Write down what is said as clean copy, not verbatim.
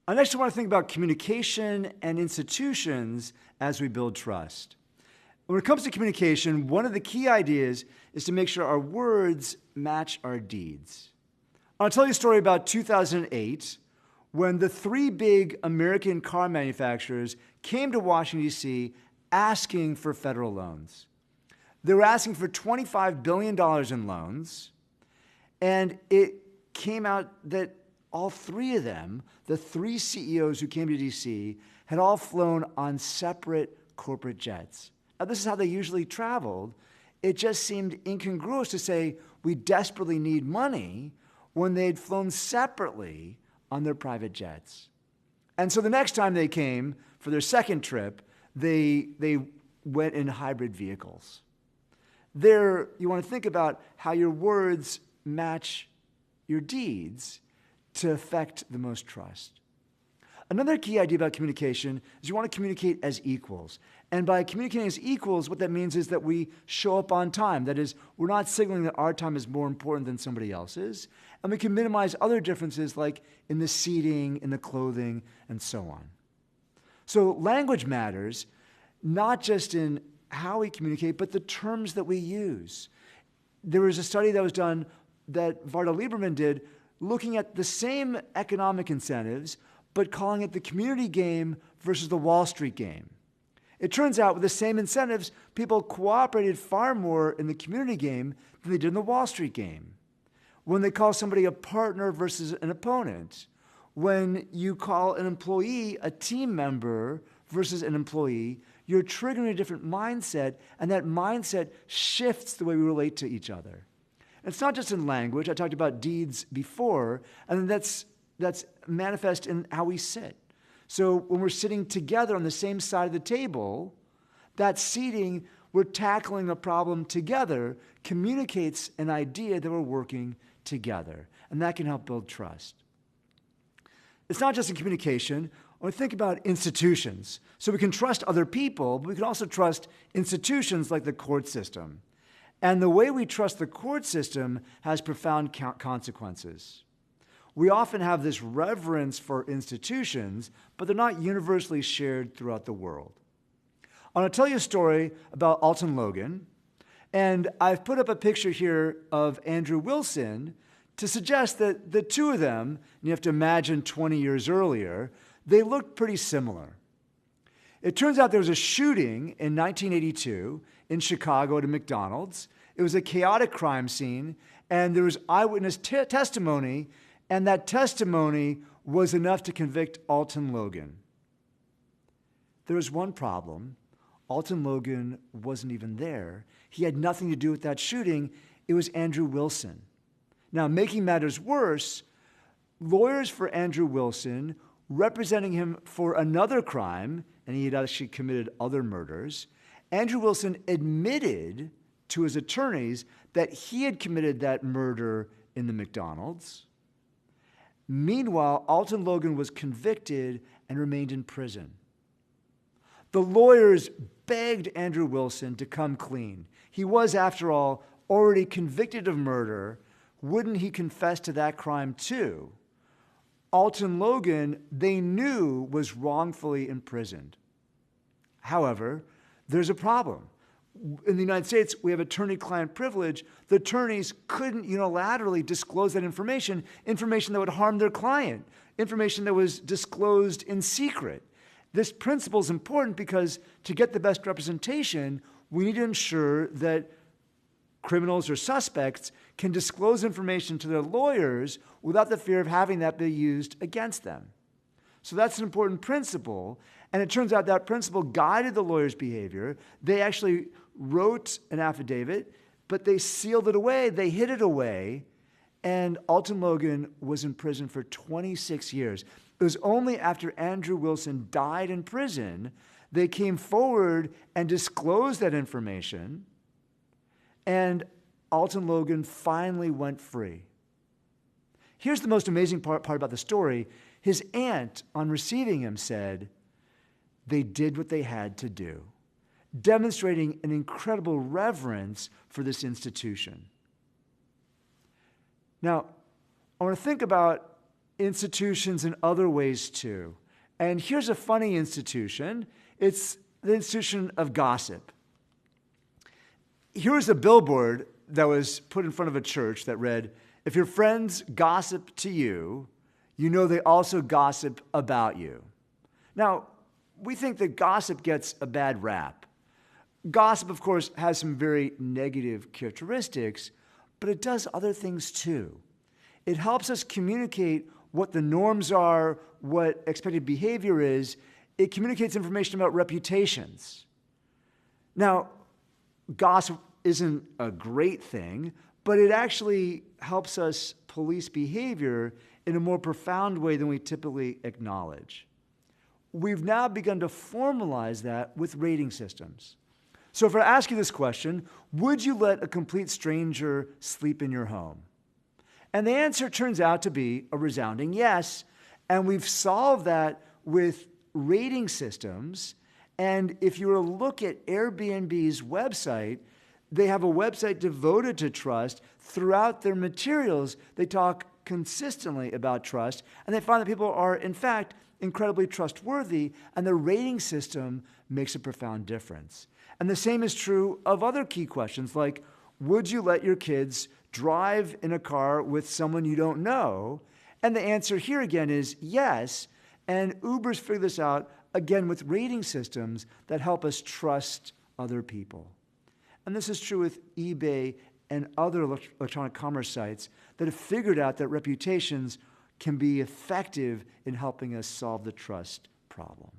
Next, I want to think about communication and institutions as we build trust. When it comes to communication, one of the key ideas is to make sure our words match our deeds. I'll tell you a story about 2008 when the three big American car manufacturers came to Washington, D.C. asking for federal loans. They were asking for $25 billion in loans, and it came out that all three of them, the three CEOs who came to D.C., had all flown on separate corporate jets. Now, this is how they usually traveled. It just seemed incongruous to say we desperately need money when they had flown separately on their private jets. And so the next time they came for their second trip, they went in hybrid vehicles. There, you want to think about how your words match your deeds to affect the most trust. Another key idea about communication is you want to communicate as equals. And by communicating as equals, what that means is that we show up on time. That is, we're not signaling that our time is more important than somebody else's. And we can minimize other differences like in the seating, in the clothing, and so on. So language matters, not just in how we communicate, but the terms that we use. There was a study that was done that Varda Lieberman did looking at the same economic incentives, but calling it the community game versus the Wall Street game. It turns out with the same incentives, people cooperated far more in the community game than they did in the Wall Street game. When they call somebody a partner versus an opponent, when you call an employee a team member versus an employee, you're triggering a different mindset, and that mindset shifts the way we relate to each other. It's not just in language. I talked about deeds before, and that's manifest in how we sit. So when we're sitting together on the same side of the table, that seating, we're tackling a problem together, communicates an idea that we're working together, and that can help build trust. It's not just in communication. When we think about institutions, so we can trust other people, but we can also trust institutions like the court system. And the way we trust the court system has profound consequences. We often have this reverence for institutions, but they're not universally shared throughout the world. I want to tell you a story about Alton Logan, and I've put up a picture here of Andrew Wilson to suggest that the two of them, and you have to imagine 20 years earlier, they looked pretty similar. It turns out there was a shooting in 1982 in Chicago at a McDonald's. It was a chaotic crime scene, and there was eyewitness testimony, and that testimony was enough to convict Alton Logan. There was one problem. Alton Logan wasn't even there. He had nothing to do with that shooting. It was Andrew Wilson. Now, making matters worse, lawyers for Andrew Wilson, representing him for another crime, and he had actually committed other murders, Andrew Wilson admitted to his attorneys that he had committed that murder in the McDonald's. Meanwhile, Alton Logan was convicted and remained in prison. The lawyers begged Andrew Wilson to come clean. He was, after all, already convicted of murder. Wouldn't he confess to that crime too? Alton Logan, they knew, was wrongfully imprisoned. However, there's a problem. In the United States, we have attorney-client privilege. The attorneys couldn't unilaterally disclose that information that would harm their client, information that was disclosed in secret. This principle is important because to get the best representation, we need to ensure that criminals or suspects can disclose information to their lawyers without the fear of having that be used against them. So that's an important principle, and it turns out that principle guided the lawyer's behavior. They actually wrote an affidavit, but they sealed it away, they hid it away, and Alton Logan was in prison for 26 years. It was only after Andrew Wilson died in prison they came forward and disclosed that information, and Alton Logan finally went free. Here's the most amazing part about the story. His aunt, on receiving him, said, "They did what they had to do," demonstrating an incredible reverence for this institution. Now, I want to think about institutions in other ways too. And here's a funny institution. It's the institution of gossip. Here's a billboard that was put in front of a church that read, "If your friends gossip to you, you know they also gossip about you." Now, we think that gossip gets a bad rap. Gossip, of course, has some very negative characteristics, but it does other things too. It helps us communicate what the norms are, what expected behavior is. It communicates information about reputations. Now, gossip isn't a great thing, but it actually helps us police behavior in a more profound way than we typically acknowledge. We've now begun to formalize that with rating systems. So if I ask you this question, would you let a complete stranger sleep in your home? And the answer turns out to be a resounding yes. And we've solved that with rating systems. And if you were to look at Airbnb's website, they have a website devoted to trust. Throughout their materials, they talk consistently about trust, and they find that people are, in fact, incredibly trustworthy, and the rating system makes a profound difference. And the same is true of other key questions, like, would you let your kids drive in a car with someone you don't know? And the answer here again is yes, and Uber's figured this out, again, with rating systems that help us trust other people. And this is true with eBay and other electronic commerce sites that have figured out that reputations can be effective in helping us solve the trust problem.